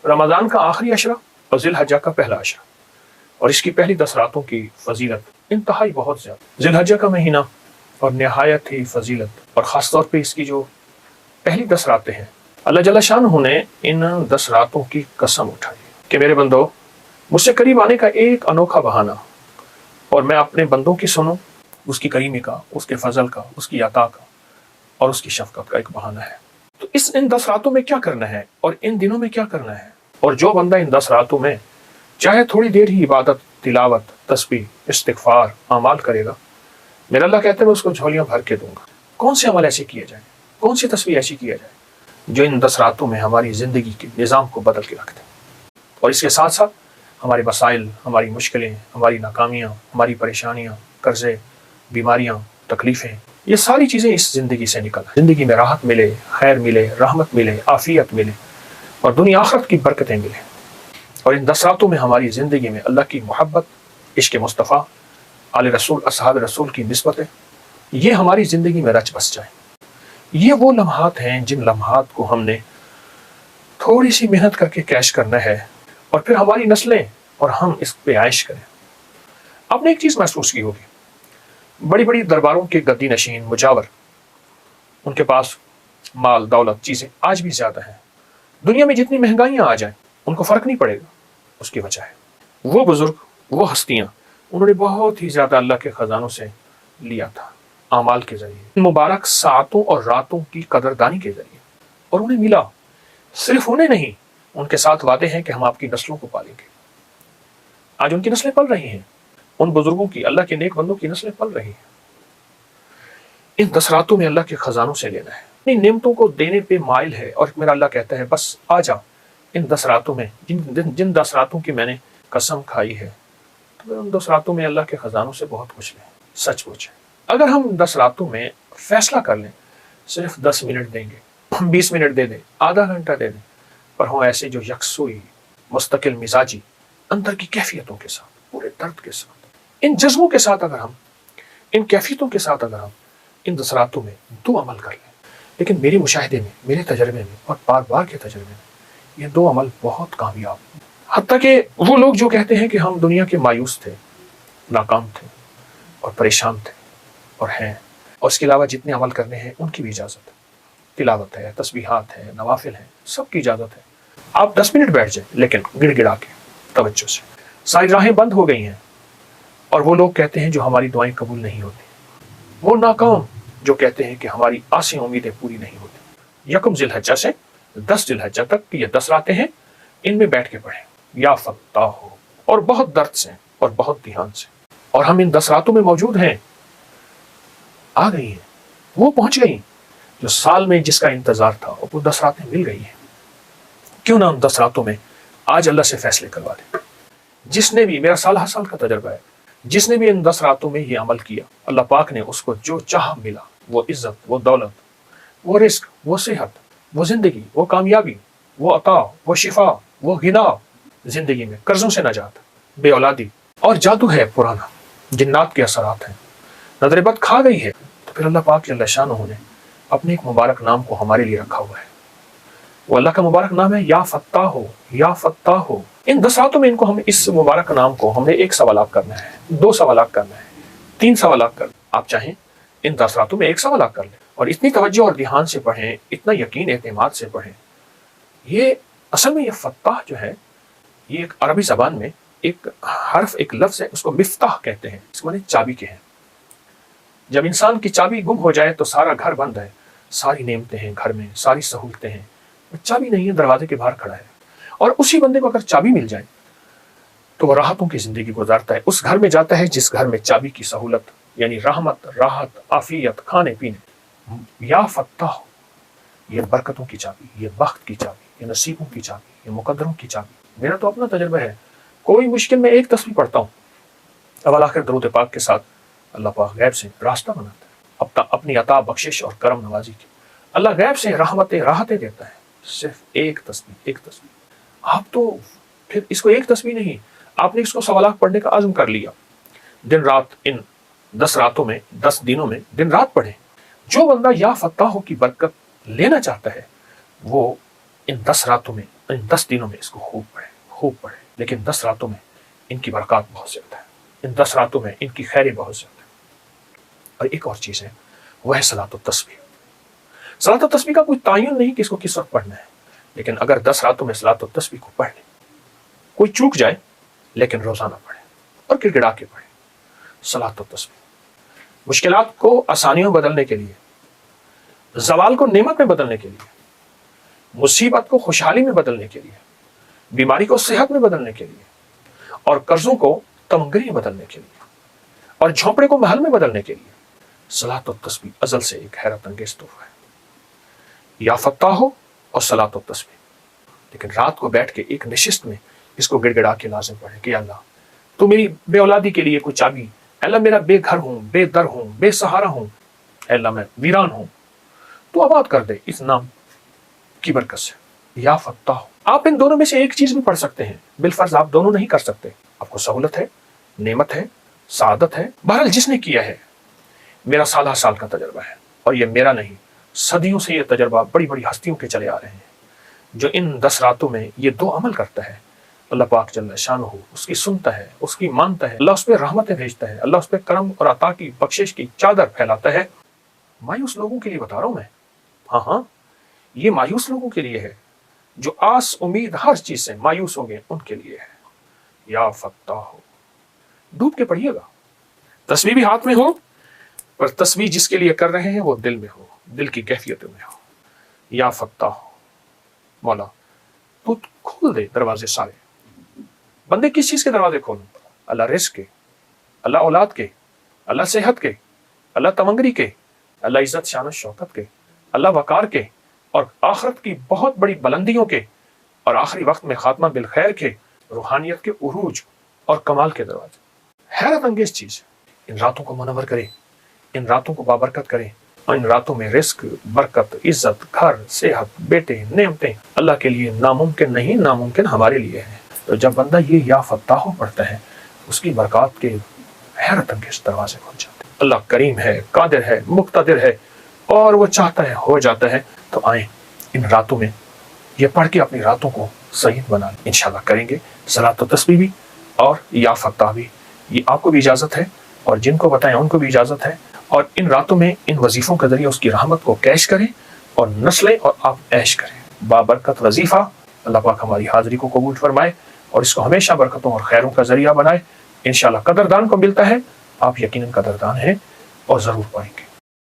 رمضان کا آخری عشرہ اور ذی الحجہ کا پہلا عشرہ، اور اس کی پہلی 10 راتوں کی فضیلت انتہائی بہت زیادہ۔ ذی الحجہ کا مہینہ اور نہایت ہی فضیلت، اور خاص طور پہ اس کی جو پہلی 10 راتیں ہیں، اللہ جل شانہ نے ان 10 راتوں کی قسم اٹھائی کہ میرے بندو، مجھ سے قریب آنے کا ایک انوکھا بہانہ، اور میں اپنے بندوں کی سنوں اس کی کریمی کا، اس کے فضل کا، اس کی عطا کا اور اس کی شفقت کا ایک بہانہ ہے۔ تو ان 10 راتوں میں کیا کرنا ہے اور ان دنوں میں کیا کرنا ہے، اور جو بندہ ان 10 راتوں میں چاہے تھوڑی دیر ہی عبادت، تلاوت، تسبیح، استغفار، اعمال کرے گا، میرا اللہ کہتے ہیں میں اس کو جھولیاں بھر کے دوں گا۔ کون سے عمل ایسے کیے جائیں، کون سی تسبیح ایسی کیا جائے جو ان 10 راتوں میں ہماری زندگی کے نظام کو بدل کے رکھ دیں، اور اس کے ساتھ ساتھ ہمارے مسائل، ہماری مشکلیں، ہماری ناکامیاں، ہماری پریشانیاں، قرضے، بیماریاں، تکلیفیں، یہ ساری چیزیں اس زندگی سے نکل آئیں، زندگی میں راحت ملے، خیر ملے، رحمت ملے، عافیت ملے اور دنیا آخرت کی برکتیں ملیں، اور ان 10 راتوں میں ہماری زندگی میں اللہ کی محبت، عشق مصطفیٰ، آل رسول، اصحاب رسول کی نسبتیں، یہ ہماری زندگی میں رچ بس جائیں۔ یہ وہ لمحات ہیں جن لمحات کو ہم نے تھوڑی سی محنت کر کے کیش کرنا ہے، اور پھر ہماری نسلیں اور ہم اس پہ عائش کریں۔ آپ نے ایک چیز محسوس کی ہوگی، بڑی بڑی درباروں کے گدی نشین مجاور، ان کے پاس مال، دولت، چیزیں آج بھی زیادہ ہیں۔ دنیا میں جتنی مہنگائیاں آ جائیں ان کو فرق نہیں پڑے گا، اس کی وجہ ہے وہ بزرگ، وہ ہستیاں، انہوں نے بہت ہی زیادہ اللہ کے خزانوں سے لیا تھا، اعمال کے ذریعے، مبارک ساعتوں اور راتوں کی قدردانی کے ذریعے، اور انہیں ملا۔ صرف انہیں نہیں، ان کے ساتھ وعدے ہیں کہ ہم آپ کی نسلوں کو پالیں گے۔ آج ان کی نسلیں پل رہی ہیں، ان بزرگوں کی، اللہ کے نیک بندوں کی نسلیں پل رہی ہیں۔ ان 10 راتوں میں اللہ کے خزانوں سے لینا ہے، اپنی نعمتوں کو دینے پہ مائل ہے، اور میرا اللہ کہتا ہے بس آ جا ان 10 راتوں میں، جن 10 راتوں کی میں نے قسم کھائی ہے، تو ان 10 راتوں میں اللہ کے خزانوں سے بہت کچھ لیں۔ سچ پوچھیں، اگر ہم 10 راتوں میں فیصلہ کر لیں صرف 10 منٹ دیں گے، 20 منٹ دے دیں، آدھا گھنٹہ دے دیں، پر ہوں ایسے جو یکسوئی، مستقل مزاجی، اندر کی کیفیتوں کے ساتھ، پورے درد کے ساتھ، ان جذبوں کے ساتھ، اگر ہم ان کیفیتوں کے ساتھ اگر ہم ان 10 راتوں میں 2 عمل کر لیں، لیکن میرے مشاہدے میں، میرے تجربے میں اور بار بار کے تجربے میں یہ 2 عمل بہت کامیاب ہیں۔ حتیٰ کہ وہ لوگ جو کہتے ہیں کہ ہم دنیا کے مایوس تھے، ناکام تھے اور پریشان تھے اور ہیں، اور اس کے علاوہ جتنے عمل کرنے ہیں ان کی بھی اجازت ہے، تلاوت ہے، تسبیحات ہے، نوافل ہیں، سب کی اجازت ہے۔ آپ 10 منٹ بیٹھ جائیں، لیکن گڑ گڑا کے، توجہ سے۔ ساری راہیں بند ہو گئی ہیں، اور وہ لوگ کہتے ہیں جو ہماری دعائیں قبول نہیں ہوتی، وہ ناکام جو کہتے ہیں کہ ہماری آسیں امیدیں پوری نہیں ہوتی۔ 1 ذی الحجہ سے 10 ذی الحجہ تک یہ 10 راتیں ہیں، ان میں بیٹھ کے پڑھیں یا فتاح ہو، اور بہت درد سے اور بہت دھیان سے۔ اور ہم ان 10 راتوں میں موجود ہیں، آ گئی ہیں، وہ پہنچ گئی جو سال میں جس کا انتظار تھا، وہ 10 راتیں مل گئی ہیں۔ کیوں نہ ان 10 راتوں میں آج اللہ سے فیصلے کروا لیں۔ جس نے بھی، میرا سال ہر سال کا تجربہ ہے، جس نے بھی ان 10 راتوں میں یہ عمل کیا، اللہ پاک نے اس کو جو چاہ ملا، وہ عزت، وہ دولت، وہ رزق، وہ صحت، وہ زندگی، وہ کامیابی، وہ عطا، وہ شفا، وہ غنا، زندگی میں قرضوں سے نجات، بے اولادی، اور جادو ہے پرانا، جنات کے اثرات ہیں، نظر بد کھا گئی ہے، تو پھر اللہ پاک جل شانہ نے اپنے ایک مبارک نام کو ہمارے لیے رکھا ہوا ہے۔ وہ اللہ کا مبارک نام ہے یا فتاح ہو، یا فتاح ہو۔ ان 10 راتوں میں ان کو ہم اس مبارک نام کو ہم نے 1 سوالات کرنا ہے، 2 سوالات کرنا ہے، 3 سوالات کرنا ہے۔ آپ چاہیں ان 10 راتوں میں 1 سوالات کر لیں، اور اتنی توجہ اور دھیان سے پڑھیں، اتنا یقین اعتماد سے پڑھیں۔ یہ اصل میں یہ فتاح جو ہے، یہ ایک عربی زبان میں ایک حرف، ایک لفظ ہے، اس کو مفتاح کہتے ہیں، اس کو معنی چابی کے ہیں۔ جب انسان کی چابی گم ہو جائے تو سارا گھر بند ہے، ساری نعمتیں ہیں گھر میں، ساری سہولتیں ہیں، چابی نہیں ہے، دروازے کے باہر کھڑا ہے، اور اسی بندے کو اگر چابی مل جائے تو وہ راحتوں کی زندگی گزارتا ہے، اس گھر میں جاتا ہے جس گھر میں چابی کی سہولت، یعنی رحمت، راحت، عافیت، کھانے پینے۔ یا فتاح، یہ برکتوں کی چابی، یہ بخت کی چابی، یہ نصیبوں کی چابی، یہ مقدروں کی چابی۔ میرا تو اپنا تجربہ ہے، کوئی مشکل میں 1 تسبیح پڑھتا ہوں، اول آخر درود پاک کے ساتھ اللہ پاک غیب سے راستہ بناتا ہے، اپنی عطا، بخشش اور کرم نوازی کی، اللہ غیب سے رحمتیں، راحتیں دیتا ہے، صرف 1 تسبیح، 1 تسبیح۔ آپ تو پھر اس کو 1 تسبیح نہیں، آپ نے اس کو 1.25 لاکھ پڑھنے کا عزم کر لیا، دن رات ان 10 راتوں میں، 10 دنوں میں دن رات پڑھیں۔ جو بندہ یا فتاح کی برکت لینا چاہتا ہے، وہ ان 10 راتوں میں ان 10 دنوں میں اس کو خوب پڑھیں لیکن 10 راتوں میں ان کی برکات بہت زیادہ ہے، ان 10 راتوں میں ان کی خیریں بہت زیادہ ہے۔ اور ایک اور چیز ہے، وہ ہے صلاۃ التسبیح۔ صلاۃ التسبیح کا کوئی تعین نہیں کہ اس کو کس وقت پڑھنا ہے، لیکن اگر 10 راتوں میں صلاۃ التسبیح کو پڑھ لیں، کوئی چوک جائے لیکن روزانہ پڑھیں اور گڑ گڑا کے پڑھیں صلاۃ التسبیح۔ مشکلات کو آسانیوں میں بدلنے کے لیے، زوال کو نعمت میں بدلنے کے لیے، مصیبت کو خوشحالی میں بدلنے کے لیے، بیماری کو صحت میں بدلنے کے لیے، اور قرضوں کو تمغری میں بدلنے کے لیے، اور جھونپڑے کو محل میں بدلنے کے لیے صلاۃ التسبیح ازل سے ایک حیرت انگیز تحفہ ہے۔ یا فتح ہو اور صلاۃ التسبیح، لیکن رات کو بیٹھ کے ایک نشست میں اس کو گڑ گڑا کے لازم پڑھیں کہ اللہ تو میری بے اولادی کے لیے کوئی چابی، اللہ میرا بے گھر ہوں، بے در ہوں، بے سہارا ہوں، اللہ میں ویران ہوں، تو آباد کر دے اس نام کی برکت سے۔ یا فتح ہو، آپ ان دونوں میں سے ایک چیز بھی پڑھ سکتے ہیں، بالفرض آپ دونوں نہیں کر سکتے، آپ کو سہولت ہے، نعمت ہے، سعادت ہے، بہرحال جس نے کیا ہے، میرا سالہ سال کا تجربہ ہے، اور یہ میرا نہیں، صدیوں سے یہ تجربہ بڑی بڑی ہستیوں کے چلے آ رہے ہیں، جو ان 10 راتوں میں یہ 2 عمل کرتا ہے، اللہ پاک جل شانہ اس کی سنتا ہے، اس کی مانتا ہے، اللہ اس پہ رحمتیں بھیجتا ہے، اللہ اس پہ کرم اور عطا کی بخشش کی چادر پھیلاتا ہے۔ مایوس لوگوں کے لیے بتا رہا ہوں میں، ہاں یہ مایوس لوگوں کے لیے ہے، جو آس امید ہر چیز سے مایوس ہو گئے، ان کے لیے ہے۔ یا فتح ہو، ڈوب کے پڑھیے گا، تسبیح بھی ہاتھ میں ہو، پر تسبیح جس کے لیے کر رہے ہیں وہ دل میں ہو، دل کی کیفیت میں ہو۔ یا فتح ہو، مولا تو کھول دے دروازے سارے۔ بندے کس چیز کے دروازے کھولوں؟ اللہ رزق کے، اللہ اولاد کے، اللہ صحت کے، اللہ تمنگری کے، اللہ عزت شان و شوکت کے، اللہ وقار کے، اور آخرت کی بہت بڑی بلندیوں کے، اور آخری وقت میں خاتمہ بالخیر کے، روحانیت کے عروج اور کمال کے دروازے۔ حیرت انگیز چیز ہے۔ ان راتوں کو منور کرے، ان راتوں کو بابرکت کرے، اور ان راتوں میں رزق، برکت، عزت، گھر، صحت، بیٹے، نعمتیں اللہ کے لیے ناممکن نہیں، ناممکن ہمارے لیے ہیں۔ تو جب بندہ یہ یا فتح ہو پڑھتا ہے، اس کی برکات کے حیرت انگیز دروازے کھل جاتے ہیں۔ اللہ کریم ہے، قادر ہے، مقتدر ہے، اور وہ چاہتا ہے ہو جاتا ہے۔ تو آئیں ان راتوں میں یہ پڑھ کے اپنی راتوں کو سعید بنا لیں۔ انشاءاللہ کریں گے صلاۃ و تسبیح بھی اور یا فتح بھی۔ یہ آپ کو بھی اجازت ہے، اور جن کو بتائیں ان کو بھی اجازت ہے، اور ان راتوں میں ان وظیفوں کے ذریعے اس کی رحمت کو کیش کریں اور نسلیں، اور آپ عیش کریں۔ بابرکت وظیفہ، اللہ پاک ہماری حاضری کو قبول فرمائے اور اس کو ہمیشہ برکتوں اور خیروں کا ذریعہ بنائے۔ انشاءاللہ قدردان کو ملتا ہے، آپ یقیناً قدردان ہیں اور ضرور پائیں گے۔